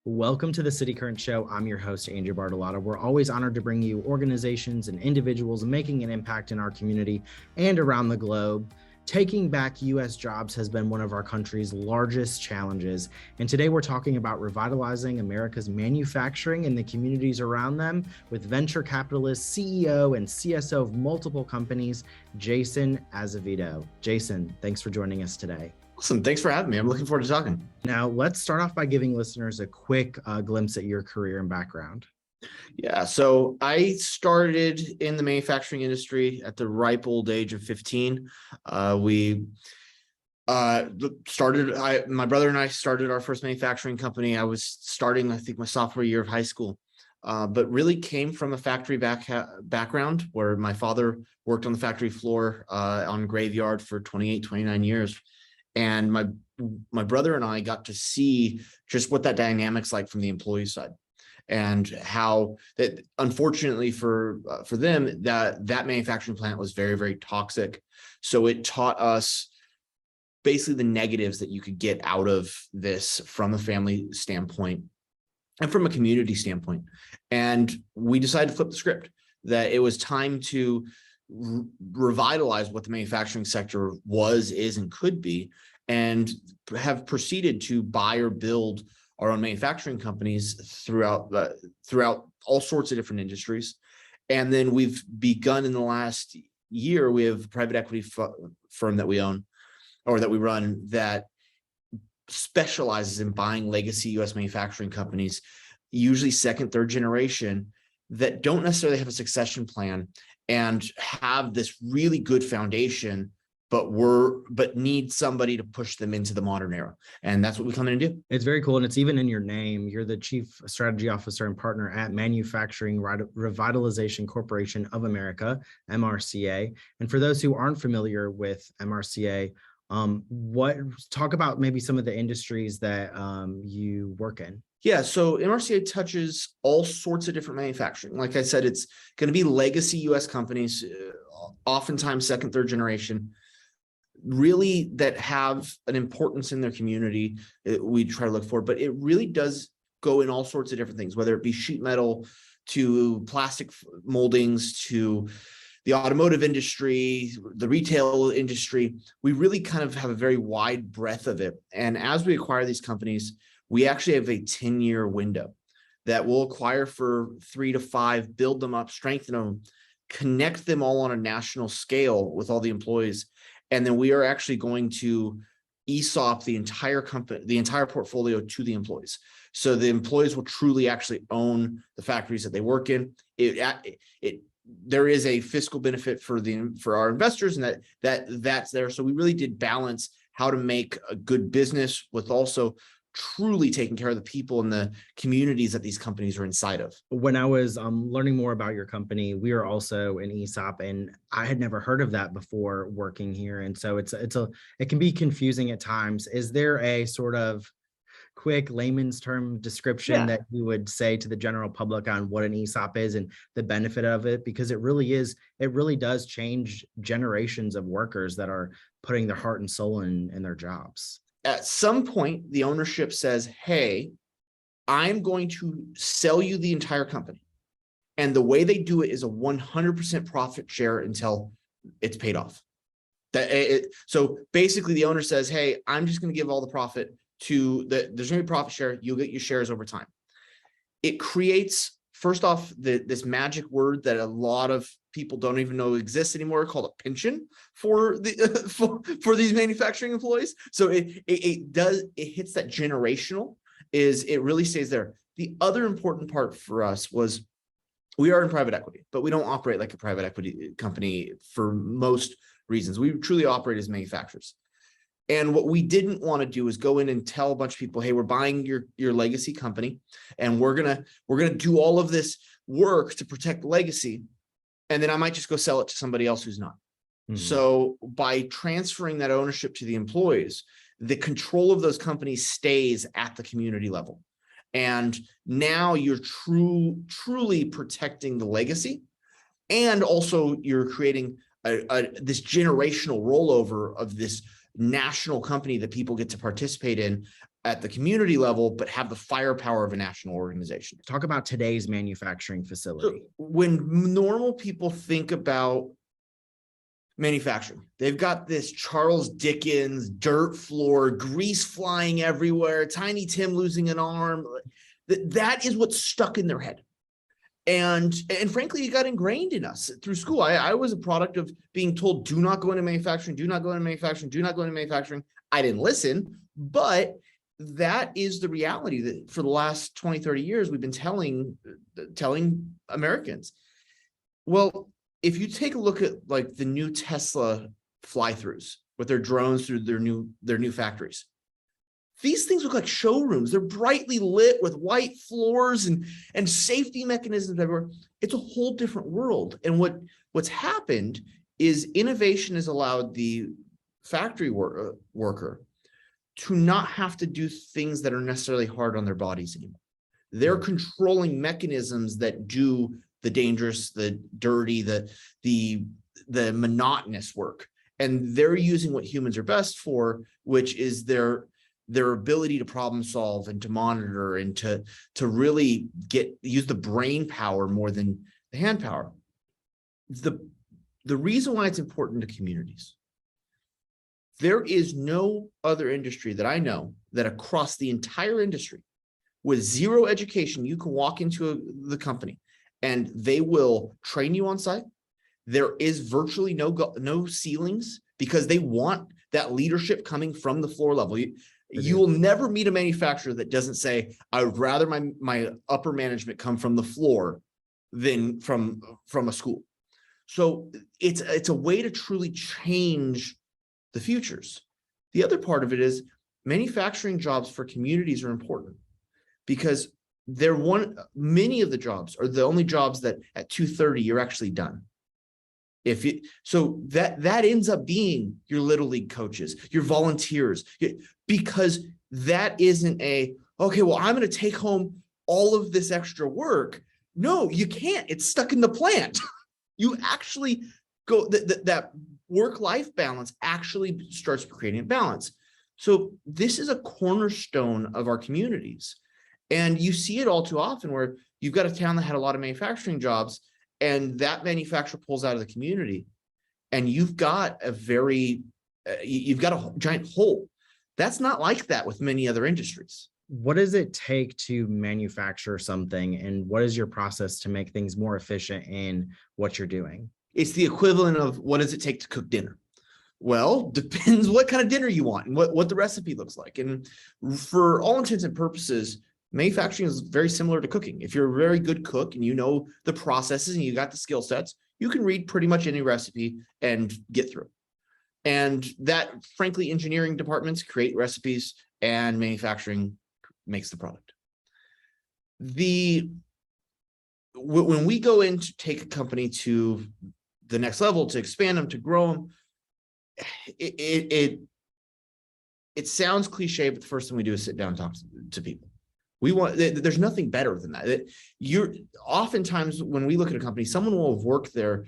Welcome to the City Current Show. I'm your host, Andrew Bartolotta. We're always honored to bring you organizations and individuals making an impact in our community and around the globe. Taking back U.S. jobs has been one of our country's largest challenges. And today we're talking about revitalizing America's manufacturing and the communities around them with venture capitalist, CEO, and CSO of multiple companies, Jason Azevedo. Jason, thanks for joining us today. Awesome. Thanks for having me. I'm looking forward to talking. Now, let's start off by giving listeners a quick glimpse at your career and background. Yeah. So I started in the manufacturing industry at the ripe old age of 15. My brother and I started our first manufacturing company. I was starting, I think, my sophomore year of high school, but really came from a factory background where my father worked on the factory floor on graveyard for 28, 29 years. And my brother and I got to see just what that dynamic's like from the employee side, and how that, unfortunately for them, that manufacturing plant was very, very toxic. So it taught us basically the negatives that you could get out of this from a family standpoint and from a community standpoint. And we decided to flip the script, that it was time to revitalize what the manufacturing sector was, is, and could be, and have proceeded to buy or build our own manufacturing companies throughout all sorts of different industries. And then we've begun in the last year, we have a private equity firm that we own, or that we run, that specializes in buying legacy U.S. manufacturing companies, usually second, third generation, that don't necessarily have a succession plan and have this really good foundation, but need somebody to push them into the modern era. And that's what we come in and do. It's very cool. And it's even in your name. You're the Chief Strategy Officer and Partner at Manufacturing Revitalization Corporation of America, MRCA. And for those who aren't familiar with MRCA, talk about maybe some of the industries that you work in. Yeah, so MRCA touches all sorts of different manufacturing. Like I said, it's going to be legacy U.S. companies, oftentimes second, third generation, really, that have an importance in their community. We try to look for, but it really does go in all sorts of different things, whether it be sheet metal to plastic moldings to the automotive industry, the retail industry. We really kind of have a very wide breadth of it. And as we acquire these companies, we actually have a 10-year window that we'll acquire for 3 to 5, build them up, strengthen them, connect them all on a national scale with all the employees. And then we are actually going to ESOP the entire company, the entire portfolio, to the employees. So the employees will truly actually own the factories that they work in. There is a fiscal benefit for our investors, and that's there. So we really did balance how to make a good business with also truly taking care of the people and the communities that these companies are inside of. When I was learning more about your company, we are also an ESOP, and I had never heard of that before working here. And so it can be confusing at times. Is there a sort of quick layman's term description that you would say to the general public on what an ESOP is and the benefit of it? Because it really does change generations of workers that are putting their heart and soul in their jobs. At some point, the ownership says, hey, I'm going to sell you the entire company. And the way they do it is a 100% profit share until it's paid off. So basically the owner says, hey, I'm just going to give all the profit to there's going to be profit share. You'll get your shares over time. It creates, first off, this magic word that a lot of people don't even know exists anymore, called a pension for these manufacturing employees. So it hits that generational, it really stays there. The other important part for us was, we are in private equity, but we don't operate like a private equity company for most reasons. We truly operate as manufacturers. And what we didn't want to do is go in and tell a bunch of people, hey, we're buying your legacy company, and we're gonna do all of this work to protect legacy, and then I might just go sell it to somebody else who's not. Mm-hmm. So by transferring that ownership to the employees, the control of those companies stays at the community level. And now you're truly protecting the legacy, and also you're creating this generational rollover of this national company that people get to participate in at the community level, but have the firepower of a national organization. Talk about today's manufacturing facility. So when normal people think about manufacturing, they've got this Charles Dickens dirt floor, grease flying everywhere, Tiny Tim losing an arm. That is what's stuck in their head. And frankly, it got ingrained in us through school. I was a product of being told, do not go into manufacturing, do not go into manufacturing, do not go into manufacturing. I didn't listen, but that is the reality that for the last 20, 30 years, we've been telling Americans. Well, if you take a look at like the new Tesla fly-throughs with their drones through their new factories, these things look like showrooms. They're brightly lit with white floors and safety mechanisms everywhere. It's a whole different world. And what's happened is innovation has allowed the factory worker to not have to do things that are necessarily hard on their bodies anymore. They're controlling mechanisms that do the dangerous, the dirty, the monotonous work. And they're using what humans are best for, which is their ability to problem solve and to monitor and to really use the brain power more than the hand power. The reason why it's important to communities, there is no other industry that I know that across the entire industry with zero education, you can walk into the company and they will train you on site. There is virtually no ceilings because they want that leadership coming from the floor level. You will never meet a manufacturer that doesn't say, I would rather my upper management come from the floor than from a school. So it's a way to truly change the futures. The other part of it is manufacturing jobs for communities are important because many of the jobs are the only jobs that at 2:30 you're actually done. So that ends up being your little league coaches, your volunteers, because that isn't okay, well, I'm going to take home all of this extra work. No, you can't. It's stuck in the plant. You actually go, that work-life balance actually starts creating a balance. So this is a cornerstone of our communities. And you see it all too often where you've got a town that had a lot of manufacturing jobs and that manufacturer pulls out of the community and you've got a giant hole. That's not like that with many other industries. What does it take to manufacture something and what is your process to make things more efficient in what you're doing? It's the equivalent of what does it take to cook dinner? Well, depends what kind of dinner you want and what the recipe looks like. And for all intents and purposes, manufacturing is very similar to cooking. If you're a very good cook and you know the processes and you got the skill sets, you can read pretty much any recipe and get through. And that, frankly, engineering departments create recipes and manufacturing makes the product. When we go in to take a company to the next level, to expand them, to grow them, it sounds cliche, but the first thing we do is sit down and talk to people. There's nothing better than that. Oftentimes when we look at a company, someone will have worked there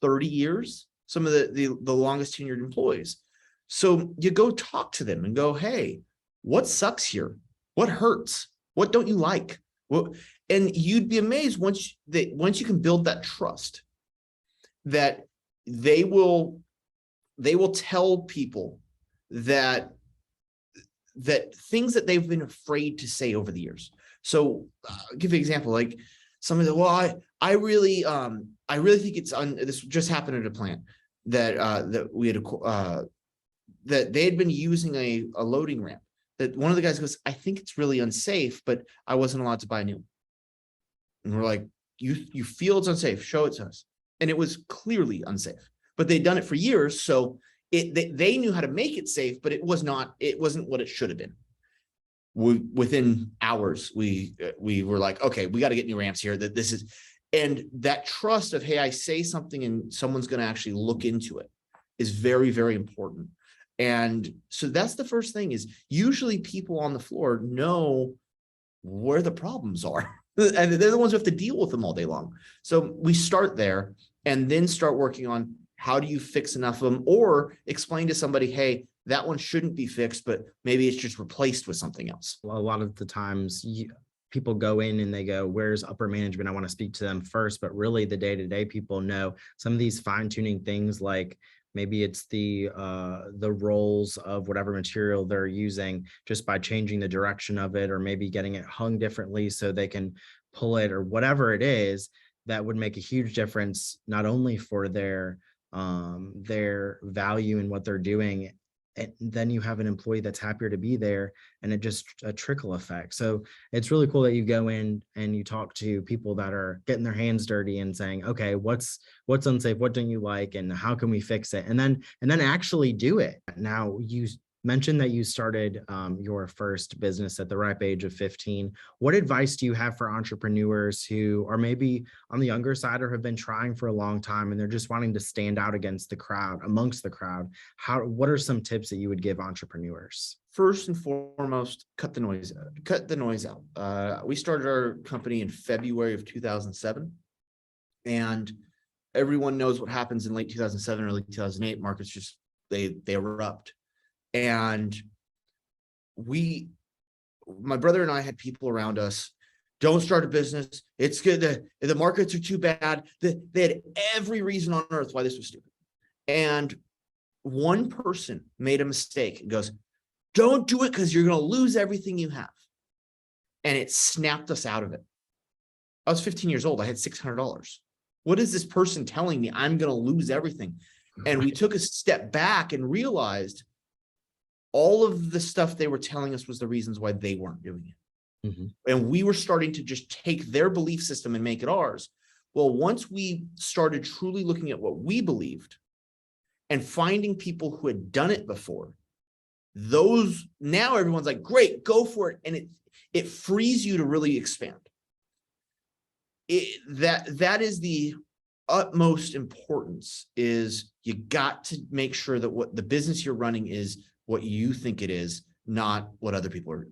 30 years, some of the longest tenured employees. So you go talk to them and go, hey, what sucks here? What hurts? What don't you like? And you'd be amazed once you can build that trust that they will tell people that things that they've been afraid to say over the years. So I'll give you an example, like some of the, I really think this just happened at a plant that we had, that they had been using a loading ramp that one of the guys goes, I think it's really unsafe, but I wasn't allowed to buy a new one. And we're like, you feel it's unsafe, show it to us. And it was clearly unsafe, but they'd done it for years. So they knew how to make it safe, but it wasn't what it should have been. Within hours, we were like, okay, we got to get new ramps here. And that trust of, hey, I say something and someone's going to actually look into it is very, very important. And so that's the first thing is usually people on the floor know where the problems are. And they're the ones who have to deal with them all day long. So we start there and then start working on how do you fix enough of them or explain to somebody, hey, that one shouldn't be fixed, but maybe it's just replaced with something else. A lot of the times people go in and they go, where's upper management? I want to speak to them first. But really the day-to-day people know some of these fine-tuning things, like maybe it's the rolls of whatever material they're using, just by changing the direction of it, or maybe getting it hung differently so they can pull it, or whatever it is, that would make a huge difference, not only for their value in what they're doing. And then you have an employee that's happier to be there, and it just a trickle effect. So it's really cool that you go in and you talk to people that are getting their hands dirty and saying, okay, what's unsafe? What don't you like? And how can we fix it? And then actually do it. Now, you mentioned that you started your first business at the ripe age of 15. What advice do you have for entrepreneurs who are maybe on the younger side, or have been trying for a long time, and they're just wanting to stand out amongst the crowd? What are some tips that you would give entrepreneurs? First and foremost, cut the noise out. We started our company in February of 2007, and everyone knows what happens in late 2007, early 2008. Markets just, they erupt. And my brother and I had people around us, don't start a business. It's good. The markets are too bad. They had every reason on earth why this was stupid. And one person made a mistake and goes, don't do it because you're going to lose everything you have. And it snapped us out of it. I was 15 years old. I had $600. What is this person telling me? I'm going to lose everything. And we took a step back and realized all of the stuff they were telling us was the reasons why they weren't doing it. Mm-hmm. And we were starting to just take their belief system and make it ours. Well, once we started truly looking at what we believed and finding people who had done it before, now everyone's like, great, go for it. And it frees you to really expand. That is the utmost importance, is you got to make sure that what the business you're running is what you think it is, not what other people are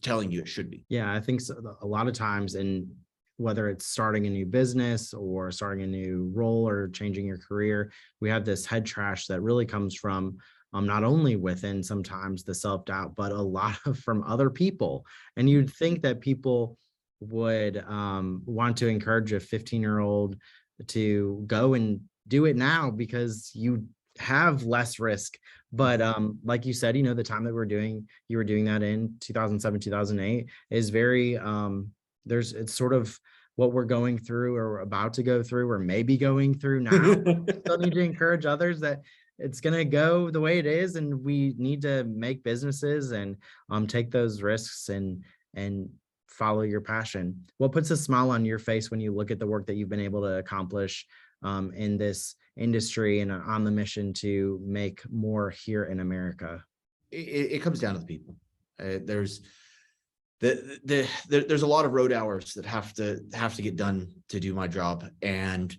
telling you it should be. Yeah, I think so. A lot of times, in whether it's starting a new business or starting a new role or changing your career, we have this head trash that really comes from not only within sometimes the self-doubt, but a lot of from other people. And you'd think that people would want to encourage a 15-year-old to go and do it now because you have less risk. But like you said, the time that you were doing that in 2007, 2008 is very, it's sort of what we're going through or about to go through or maybe going through now. Still need to encourage others that it's going to go the way it is, and we need to make businesses and take those risks and follow your passion. What puts a smile on your face when you look at the work that you've been able to accomplish in this industry and on the mission to make more here in America? It comes down to the people. There's a lot of road hours that have to get done to do my job, and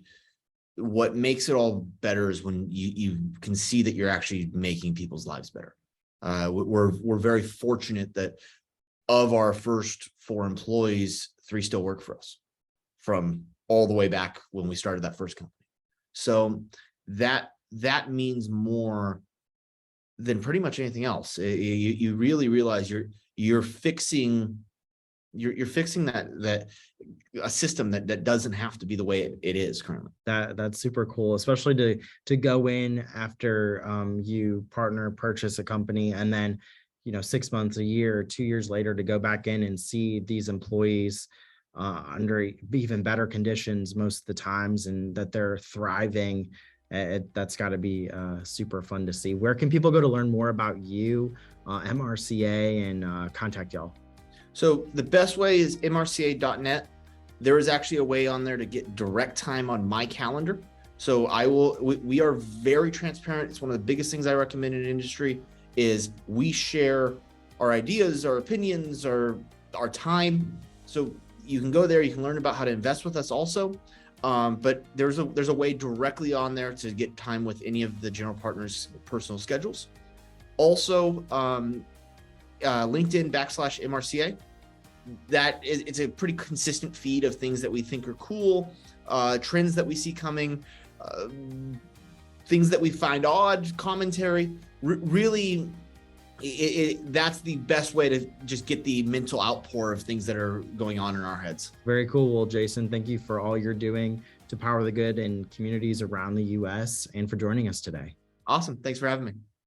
what makes it all better is when you can see that you're actually making people's lives better. We're very fortunate that of our first 4 employees, 3 still work for us from all the way back when we started that first company. So that means more than pretty much anything else. You really realize you're fixing that a system that doesn't have to be the way it is currently. That's super cool, especially to go in after you purchase a company, and then 6 months, a year, 2 years later to go back in and see these employees under even better conditions most of the times, and that they're thriving. That's got to be super fun to see. Where can people go to learn more about you, MRCA, and contact y'all? So the best way is mrca.net. There is actually a way on there to get direct time on my calendar. So we are very transparent. It's one of the biggest things I recommend in industry is we share our ideas, our opinions, our time. So you can go there, you can learn about how to invest with us also. But there's a way directly on there to get time with any of the general partners' personal schedules. Also, LinkedIn /MRCA. It's a pretty consistent feed of things that we think are cool, trends that we see coming, things that we find odd, commentary. really, that's the best way to just get the mental outpour of things that are going on in our heads. Very cool. Well, Jason, thank you for all you're doing to power the good in communities around the U.S. and for joining us today. Awesome. Thanks for having me.